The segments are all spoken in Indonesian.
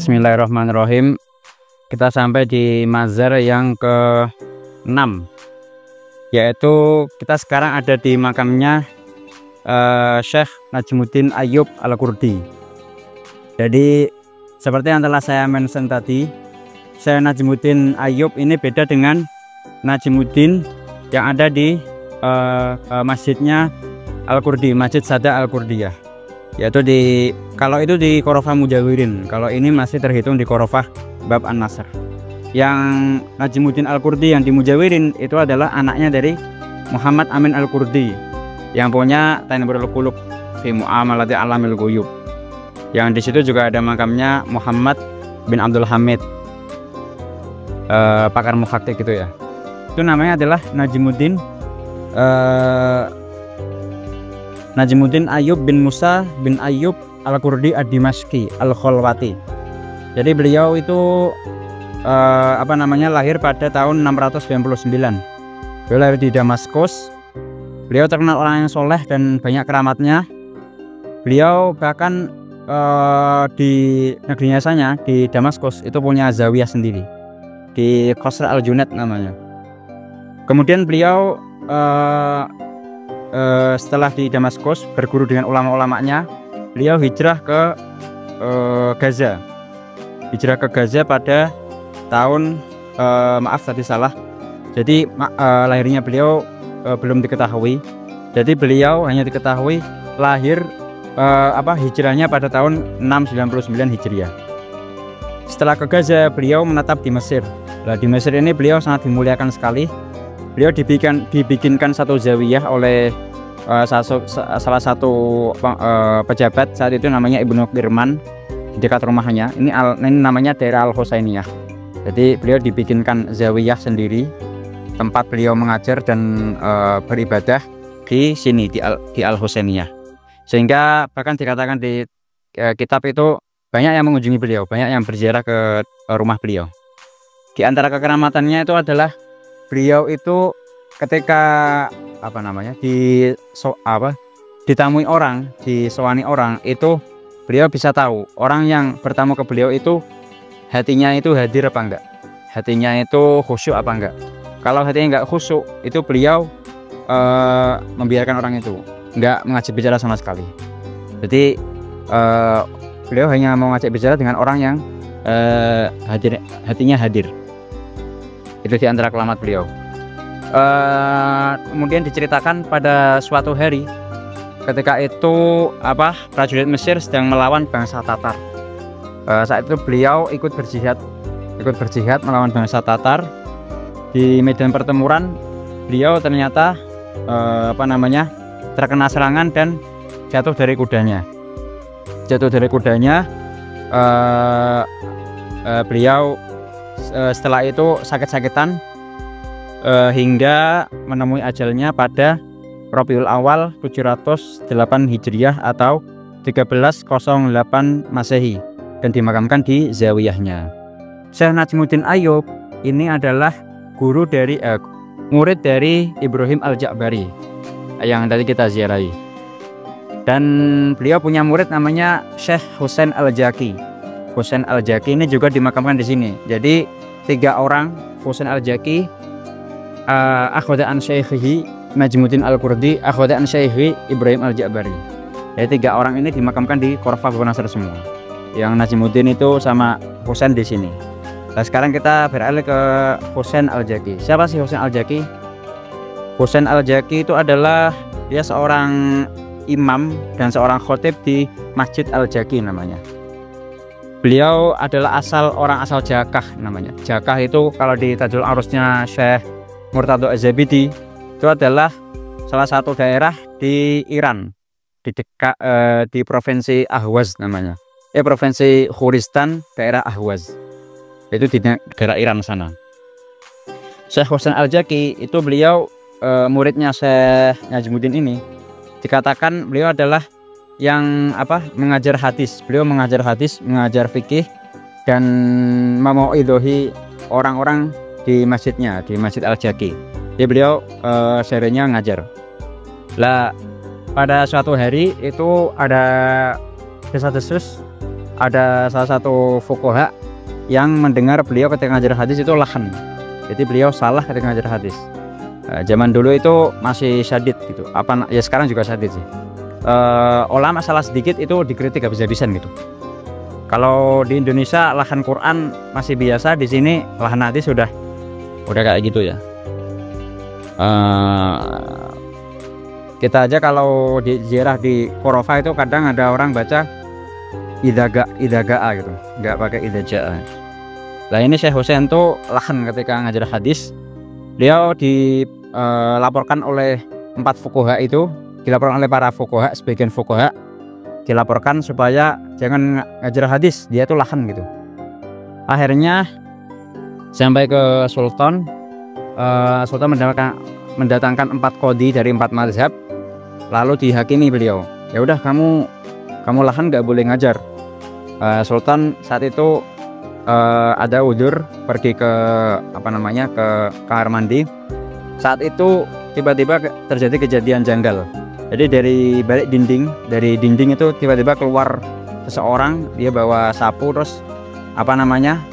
Bismillahirrahmanirrahim. Kita sampai di mazar yang ke-6, yaitu kita sekarang ada di makamnya Syekh Najmuddin Ayyub Al-Qurdi. Jadi seperti yang telah saya mention tadi, Syekh Najmuddin Ayyub ini beda dengan Najmuddin yang ada di masjidnya Al-Qurdi, Masjid Sada Al-Qurdiyah, yaitu kalau itu di Korofah Mujawirin, kalau ini masih terhitung di Korofah Bab An-Nasr. Yang Najmuddin Al-Qurdi yang di Mujawirin itu adalah anaknya dari Muhammad Amin Al-Qurdi yang punya Tainburul Qulub fi Mu'amalati Alamil Ghuyub. Yang di situ juga ada makamnya Muhammad bin Abdul Hamid, pakar muhakkik gitu ya. Itu namanya adalah Najmuddin Ayyub bin Musa bin Ayyub Al-Qurdi Ad-Dimashqi Al-Kholwati. Jadi beliau itu lahir pada tahun 699. Beliau lahir di Damaskus. Beliau terkenal orang yang soleh dan banyak keramatnya. Beliau bahkan di negerinya sana di Damaskus itu punya zawiyah sendiri di Qasr Al-Junaid namanya. Kemudian beliau setelah di Damaskus berguru dengan ulama-ulamanya, beliau hijrah ke Gaza. Hijrah ke Gaza pada tahun Jadi lahirnya beliau belum diketahui. Jadi beliau hanya diketahui lahir hijrahnya pada tahun 699 Hijriah. Setelah ke Gaza, beliau menetap di Mesir. Nah, di Mesir ini beliau sangat dimuliakan sekali. Beliau dibikinkan satu zawiyah oleh salah satu pejabat saat itu, namanya Ibnu Qirman, di dekat rumahnya. Ini namanya daerah Al-Husainiyah. Jadi beliau dibikinkan zawiyah sendiri, tempat beliau mengajar dan beribadah di sini di Al-Husainiyah. Sehingga bahkan dikatakan di kitab itu banyak yang mengunjungi beliau, banyak yang berziarah ke rumah beliau. Di antara kekeramatannya itu adalah beliau itu ketika ditamui orang, disowani orang, itu beliau bisa tahu orang yang bertamu ke beliau itu hatinya itu hadir apa enggak, hatinya itu khusyuk apa enggak. Kalau hatinya enggak khusyuk, itu beliau membiarkan orang itu, enggak mengajak bicara sama sekali. Jadi beliau hanya mau ngajak bicara dengan orang yang hatinya hadir. Itu di antara keramat beliau. Kemudian diceritakan pada suatu hari ketika itu prajurit Mesir sedang melawan bangsa Tatar. Saat itu beliau ikut berjihad melawan bangsa Tatar. Di medan pertempuran beliau ternyata terkena serangan dan jatuh dari kudanya. Beliau setelah itu sakit-sakitan hingga menemui ajalnya pada Rabiul Awal 708 Hijriah atau 1308 Masehi dan dimakamkan di zawiyahnya. Syekh Najmuddin Ayyub ini adalah murid dari Ibrahim Al-Ja'bari yang tadi kita ziarahi. Dan beliau punya murid namanya Syekh Husain Al-Jaki. Husain Al-Jaki ini juga dimakamkan di sini. Jadi 3 orang, Husain Al-Jaki, akhwada an Syekhihi Najmuddin Al-Qurdi, akhwada an Syekhi Ibrahim Al-Ja'bari. Jadi 3 orang ini dimakamkan di Korofah Bab An-Nasr semua. Yang Najmuddin itu sama Husain di sini. Nah, sekarang kita beralih ke Husain Al-Jaki. Siapa sih Husain Al-Jaki? Husain Al-Jaki itu adalah dia seorang imam dan seorang khotib di Masjid Al-Jaki namanya. Beliau adalah orang asal Jakah namanya. Jakah itu kalau di Tajul Arusnya Syekh Murtado Az-Zabidi itu adalah salah satu daerah di Iran, di provinsi Ahwaz namanya. Provinsi Khuristan, daerah Ahwaz. Itu di daerah Iran sana. Syekh Husain Al-Jaki itu beliau muridnya Syekh Najmuddin ini. Dikatakan beliau adalah yang mengajar hadis. Beliau mengajar hadis, mengajar fikih dan memauidhohi orang-orang di masjidnya, di Masjid Al-Jaki. Jadi beliau serinya ngajar. Lah pada suatu hari itu ada desas-desus ada salah satu fuqaha yang mendengar beliau ketika ngajar hadis itu lahan. Jadi beliau salah ketika ngajar hadis. Zaman dulu itu masih syadid gitu. Apa ya, sekarang juga syadid sih. Ulama salah sedikit itu dikritik habis-habisan gitu. Kalau di Indonesia lahan Quran masih biasa, di sini lahan hadis udah kayak gitu ya. Kita aja kalau di ziarah di Qurafa itu kadang ada orang baca idagaa gitu, nggak pakai idajaa. Nah ini Syekh Husain tuh lahan ketika ngajar hadis. Beliau dilaporkan oleh 4 fuqaha itu, dilaporkan oleh para fuqaha, sebagian fuqaha dilaporkan supaya jangan ngajar hadis, dia tuh lahan gitu. Akhirnya sampai ke Sultan, Sultan mendatangkan 4 qadhi dari 4 mazhab, lalu dihakimi beliau. Ya udah kamu lahan nggak boleh ngajar. Sultan saat itu ada udzur pergi ke ke kamar mandi. Saat itu tiba-tiba terjadi kejadian janggal. Jadi dari balik dinding itu tiba-tiba keluar seseorang, dia bawa sapu terus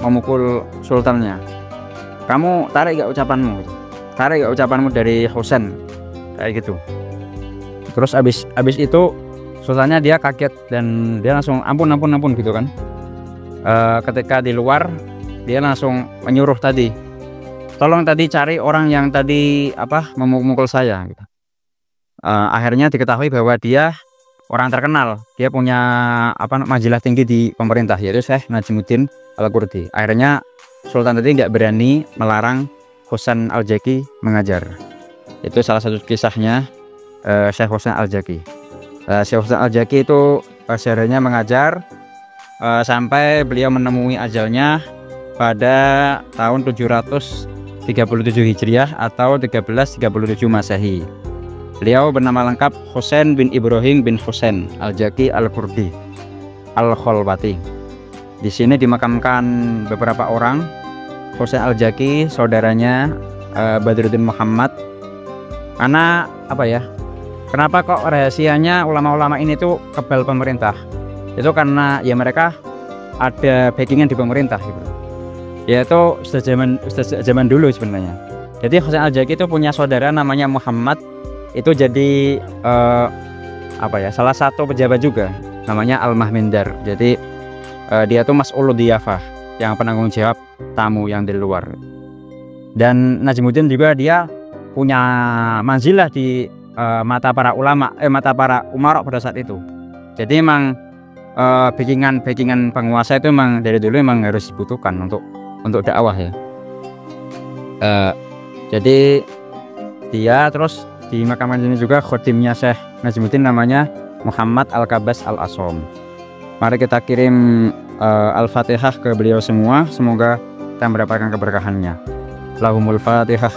memukul sultannya. Kamu tarik gak ucapanmu? Tarik gak ucapanmu dari Husain? Kayak gitu. Terus abis itu sultannya dia kaget dan dia langsung ampun gitu kan. Ketika di luar dia langsung menyuruh tadi, tolong tadi cari orang yang tadi memukul saya gitu. Akhirnya diketahui bahwa dia orang terkenal, dia punya majalah tinggi di pemerintah, yaitu Syekh Najmuddin Al-Qurdi. Akhirnya Sultan tadi nggak berani melarang Husain Al-Jaki mengajar. Itu salah satu kisahnya Syekh Husain Al-Jaki. Syekh Husain Al-Jaki itu sejarahnya mengajar sampai beliau menemui ajalnya pada tahun 737 Hijriah atau 1337 Masehi. Beliau bernama lengkap Husain bin Ibrahim bin Husain Al-Jaki Al-Qurdi Al-Kholwati. Di sini dimakamkan beberapa orang. Husain Al-Jaki, saudaranya Badruddin Muhammad. Karena kenapa kok rahasianya ulama-ulama ini tuh kebal pemerintah? Itu karena ya mereka ada backingan di pemerintah gitu. Yaitu ustaz zaman dulu sebenarnya. Jadi Husain Al-Jaki itu punya saudara namanya Muhammad, itu jadi salah satu pejabat juga namanya Al-Mahmindar. Jadi dia tuh Mas'ulud Diyafah, yang penanggung jawab tamu yang di luar. Dan Najmuddin juga dia punya manzilah di mata para ulama, mata para umarok pada saat itu. Jadi emang backingan penguasa itu emang dari dulu emang harus dibutuhkan untuk dakwah ya. Jadi dia terus di makam ini juga khotimnya Syekh Najmuddin namanya Muhammad Al-Kabas Al-Asom. Mari kita kirim Al-Fatihah ke beliau semua, semoga kita mendapatkan keberkahannya. Lahumul Fatihah.